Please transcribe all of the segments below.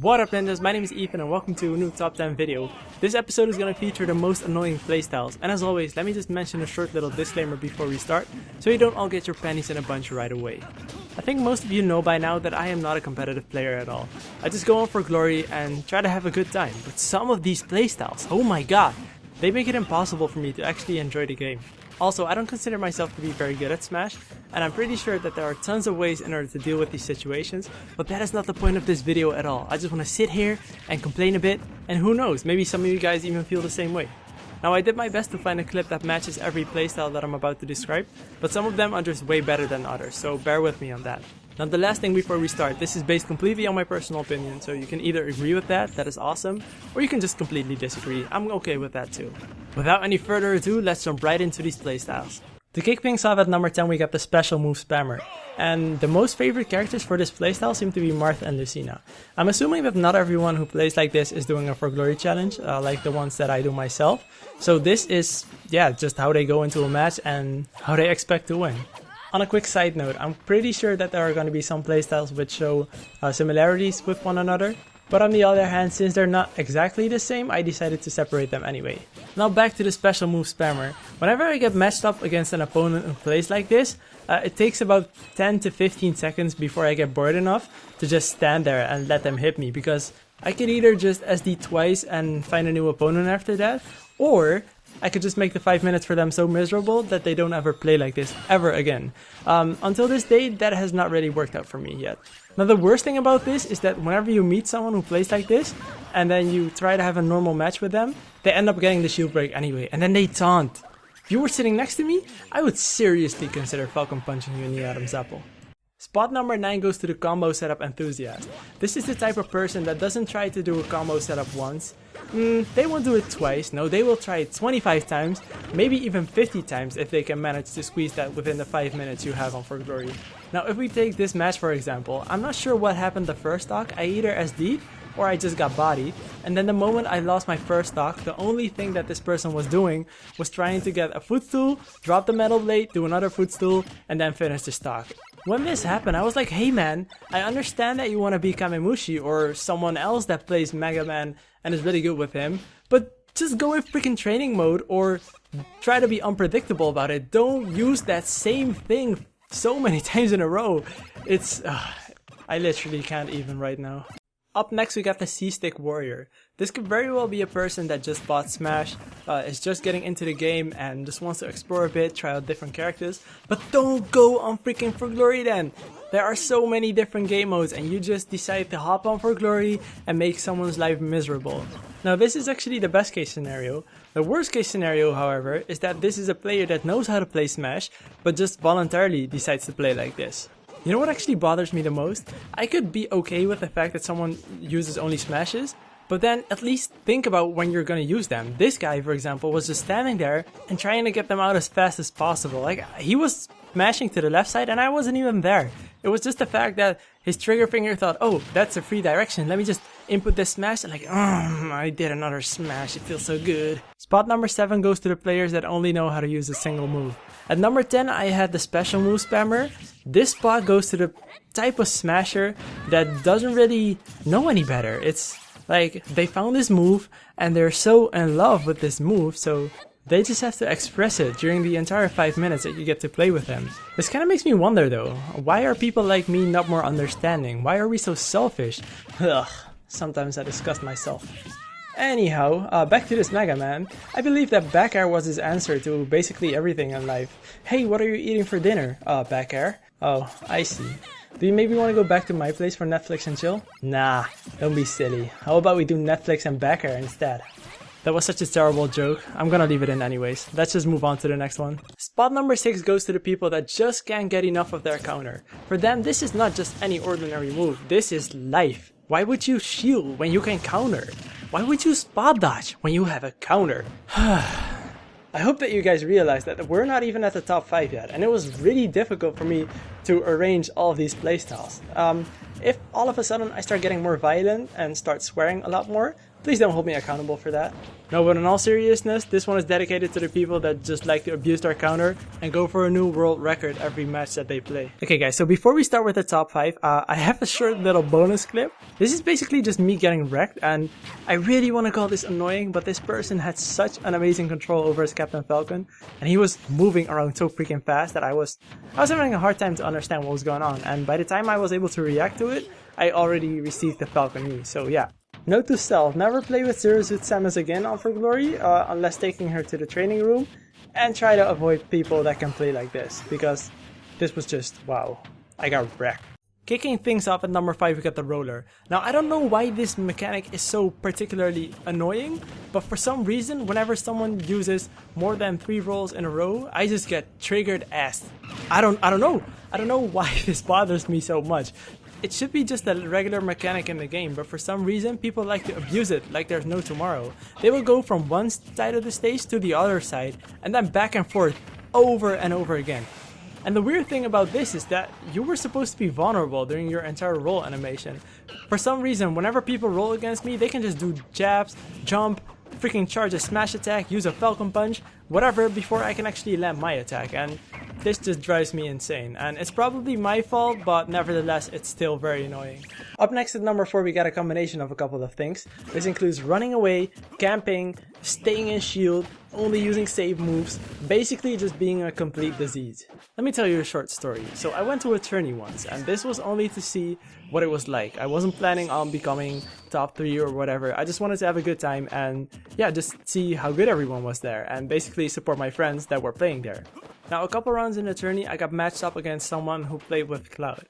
What up ninjas, my name is Ethan and welcome to a new top 10 video. This episode is going to feature the most annoying playstyles, and as always let me just mention a short little disclaimer before we start, so you don't all get your panties in a bunch right away. I think most of you know by now that I am not a competitive player at all. I just go on for glory and try to have a good time, but some of these playstyles, oh my god, they make it impossible for me to actually enjoy the game. Also, I don't consider myself to be very good at Smash, and I'm pretty sure that there are tons of ways in order to deal with these situations, but that is not the point of this video at all. I just want to sit here and complain a bit, and who knows, maybe some of you guys even feel the same way. Now, I did my best to find a clip that matches every playstyle that I'm about to describe, but some of them are just way better than others, so bear with me on that. Now, the last thing before we start, this is based completely on my personal opinion, so you can either agree with that is awesome, or you can just completely disagree. I'm okay with that too. Without any further ado, let's jump right into these playstyles. To kick things off at number 10 we got the special move spammer, and the most favorite characters for this playstyle seem to be Martha and Lucina. I'm assuming that not everyone who plays like this is doing a for glory challenge, like the ones that I do myself, so this is, just how they go into a match and how they expect to win. On a quick side note, I'm pretty sure that there are going to be some playstyles which show similarities with one another, but on the other hand, since they're not exactly the same, I decided to separate them anyway. Now back to the special move spammer. Whenever I get matched up against an opponent who plays like this, it takes about 10 to 15 seconds before I get bored enough to just stand there and let them hit me, because I could either just SD twice and find a new opponent after that, or I could just make the 5 minutes for them so miserable that they don't ever play like this ever again. Until this day, that has not really worked out for me yet. Now the worst thing about this is that whenever you meet someone who plays like this, and then you try to have a normal match with them, they end up getting the shield break anyway, and then they taunt. If you were sitting next to me, I would seriously consider Falcon punching you in the Adam's apple. Spot number 9 goes to the combo setup enthusiast. This is the type of person that doesn't try to do a combo setup once. They won't do it twice, no, they will try it 25 times, maybe even 50 times if they can manage to squeeze that within the 5 minutes you have on for glory. Now if we take this match for example, I'm not sure what happened the first stock. I either SD'd or I just got bodied, and then the moment I lost my first stock, the only thing that this person was doing was trying to get a footstool, drop the metal blade, do another footstool, and then finish the stock. When this happened, I was like, hey man, I understand that you want to be Kamemushi or someone else that plays Mega Man and is really good with him, but just go in freaking training mode or try to be unpredictable about it. Don't use that same thing so many times in a row. I literally can't even right now. Up next we got the C-Stick Warrior. This could very well be a person that just bought Smash, is just getting into the game and just wants to explore a bit, try out different characters, but don't go on freaking for glory then! There are so many different game modes and you just decide to hop on for glory and make someone's life miserable. Now this is actually the best case scenario. The worst case scenario, however, is that this is a player that knows how to play Smash, but just voluntarily decides to play like this. You know what actually bothers me the most? I could be okay with the fact that someone uses only smashes, but then at least think about when you're gonna use them. This guy, for example, was just standing there and trying to get them out as fast as possible. Like, he was smashing to the left side and I wasn't even there. It was just the fact that his trigger finger thought, oh, that's a free direction, let me just input this smash, and like, I did another smash, it feels so good. Spot number 7 goes to the players that only know how to use a single move. At number 10 I had the special move spammer. This spot goes to the type of smasher that doesn't really know any better. It's like they found this move and they're so in love with this move, so they just have to express it during the entire 5 minutes that you get to play with them. This kind of makes me wonder though, why are people like me not more understanding? Why are we so selfish? Ugh, sometimes I disgust myself. Anyhow, back to this Mega Man. I believe that back air was his answer to basically everything in life. Hey, what are you eating for dinner? Back air. Oh, I see. Do you maybe want to go back to my place for Netflix and chill? Nah, don't be silly. How about we do Netflix and back air instead? That was such a terrible joke. I'm gonna leave it in anyways. Let's just move on to the next one. Spot number 6 goes to the people that just can't get enough of their counter. For them, this is not just any ordinary move. This is life. Why would you shield when you can counter? Why would you spot dodge when you have a counter? I hope that you guys realize that we're not even at the top 5 yet, and it was really difficult for me to arrange all of these playstyles. If all of a sudden I start getting more violent and start swearing a lot more, Please don't hold me accountable for that. No, but in all seriousness, this one is dedicated to the people that just like to abuse their counter and go for a new world record every match that they play. Okay guys, so before we start with the top 5, I have a short little bonus clip. This is basically just me getting wrecked, and I really want to call this annoying, but this person had such an amazing control over his Captain Falcon, and he was moving around so freaking fast that I was having a hard time to understand what was going on, and by the time I was able to react to it, I already received the Falcon knee, so yeah. Note to self, never play with Zero Suit Samus again on For Glory, unless taking her to the training room, and try to avoid people that can play like this, because this was just, wow, I got wrecked. Kicking things off at number 5, we got the roller. Now I don't know why this mechanic is so particularly annoying, but for some reason whenever someone uses more than 3 rolls in a row, I just get triggered as I don't know why this bothers me so much. It should be just a regular mechanic in the game, but for some reason people like to abuse it like there's no tomorrow. They will go from one side of the stage to the other side and then back and forth over and over again. And the weird thing about this is that you were supposed to be vulnerable during your entire roll animation. For some reason, whenever people roll against me, they can just do jabs, jump, freaking charge a smash attack, use a Falcon Punch, whatever, before I can actually land my attack, and this just drives me insane. And it's probably my fault, but nevertheless, it's still very annoying. Up next at number 4, we got a combination of a couple of things. This includes running away, camping, staying in shield, only using save moves, basically just being a complete disease. Let me tell you a short story. So I went to a tourney once, and this was only to see what it was like. I wasn't planning on becoming top 3 or whatever. I just wanted to have a good time and yeah, just see how good everyone was there and basically support my friends that were playing there. Now a couple rounds in the tourney, I got matched up against someone who played with Cloud.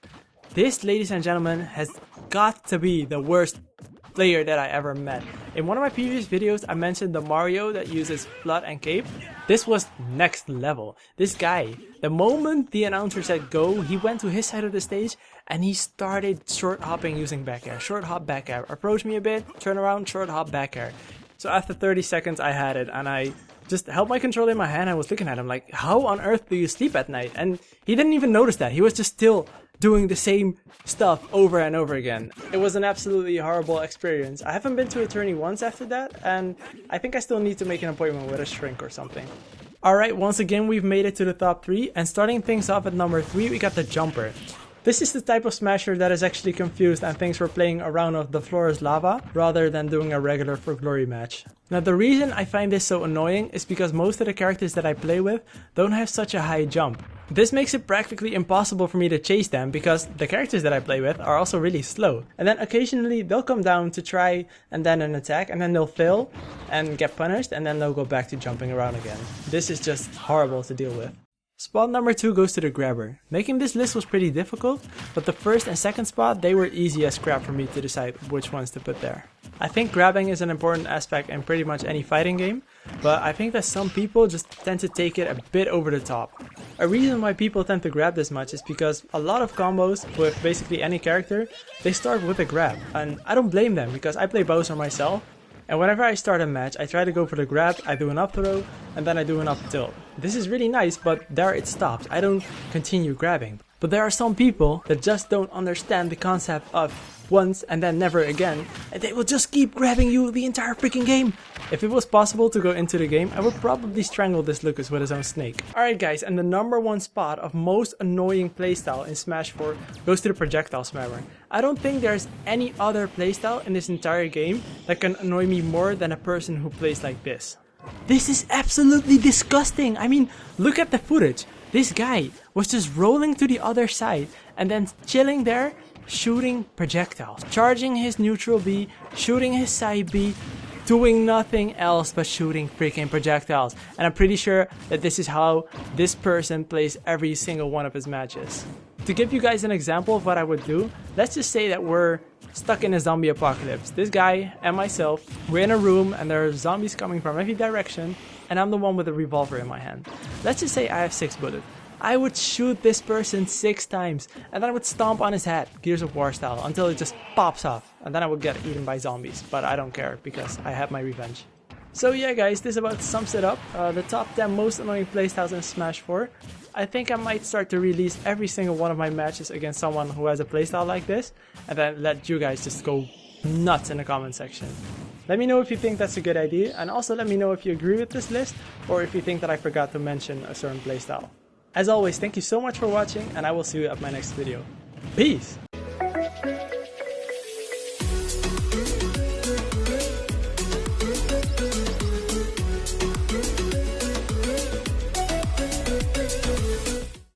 This, ladies and gentlemen, has got to be the worst player that I ever met. In one of my previous videos, I mentioned the Mario that uses Flood and Cape. This was next level. This guy, the moment the announcer said go, he went to his side of the stage and he started short hopping using back air. Short hop, back air. Approach me a bit, turn around, short hop, back air. So after 30 seconds I had it, and I just held my controller in my hand. I was looking at him like, how on earth do you sleep at night? And he didn't even notice that. He was just still doing the same stuff over and over again. It was an absolutely horrible experience. I haven't been to a tourney once after that, and I think I still need to make an appointment with a shrink or something. Alright, once again we've made it to the top 3, and starting things off at number 3, we got the jumper. This is the type of smasher that is actually confused and thinks we're playing a round of The Floor is Lava rather than doing a regular For Glory match. Now the reason I find this so annoying is because most of the characters that I play with don't have such a high jump. This makes it practically impossible for me to chase them because the characters that I play with are also really slow. And then occasionally they'll come down to try and then an attack, and then they'll fail and get punished, and then they'll go back to jumping around again. This is just horrible to deal with. Spot number 2 goes to the grabber. Making this list was pretty difficult, but the first and second spot, they were easy as crap for me to decide which ones to put there. I think grabbing is an important aspect in pretty much any fighting game, but I think that some people just tend to take it a bit over the top. A reason why people tend to grab this much is because a lot of combos with basically any character, they start with a grab, and I don't blame them because I play Bowser myself. And whenever I start a match, I try to go for the grab, I do an up throw, and then I do an up tilt. This is really nice, but there it stops. I don't continue grabbing. But there are some people that just don't understand the concept of once and then never again, and they will just keep grabbing you the entire freaking game. If it was possible to go into the game, I would probably strangle this Lucas with his own snake. Alright guys, and the number 1 spot of most annoying playstyle in Smash 4 goes to the projectile spammer. I don't think there's any other playstyle in this entire game that can annoy me more than a person who plays like this. This is absolutely disgusting. I mean, look at the footage. This guy was just rolling to the other side and then chilling there, shooting projectiles, charging his neutral B, shooting his side B, doing nothing else but shooting freaking projectiles. And I'm pretty sure that this is how this person plays every single one of his matches. To give you guys an example of what I would do, let's just say that we're stuck in a zombie apocalypse. This guy and myself, we're in a room and there are zombies coming from every direction, and I'm the one with a revolver in my hand. Let's just say I have 6 bullets. I would shoot this person 6 times, and then I would stomp on his head, Gears of War style, until it just pops off, and then I would get eaten by zombies, but I don't care because I have my revenge. So yeah guys, this about sums it up, the top 10 most annoying playstyles in Smash 4. I think I might start to release every single one of my matches against someone who has a playstyle like this, and then let you guys just go nuts in the comment section. Let me know if you think that's a good idea, and also let me know if you agree with this list, or if you think that I forgot to mention a certain playstyle. As always, thank you so much for watching, and I will see you at my next video. Peace!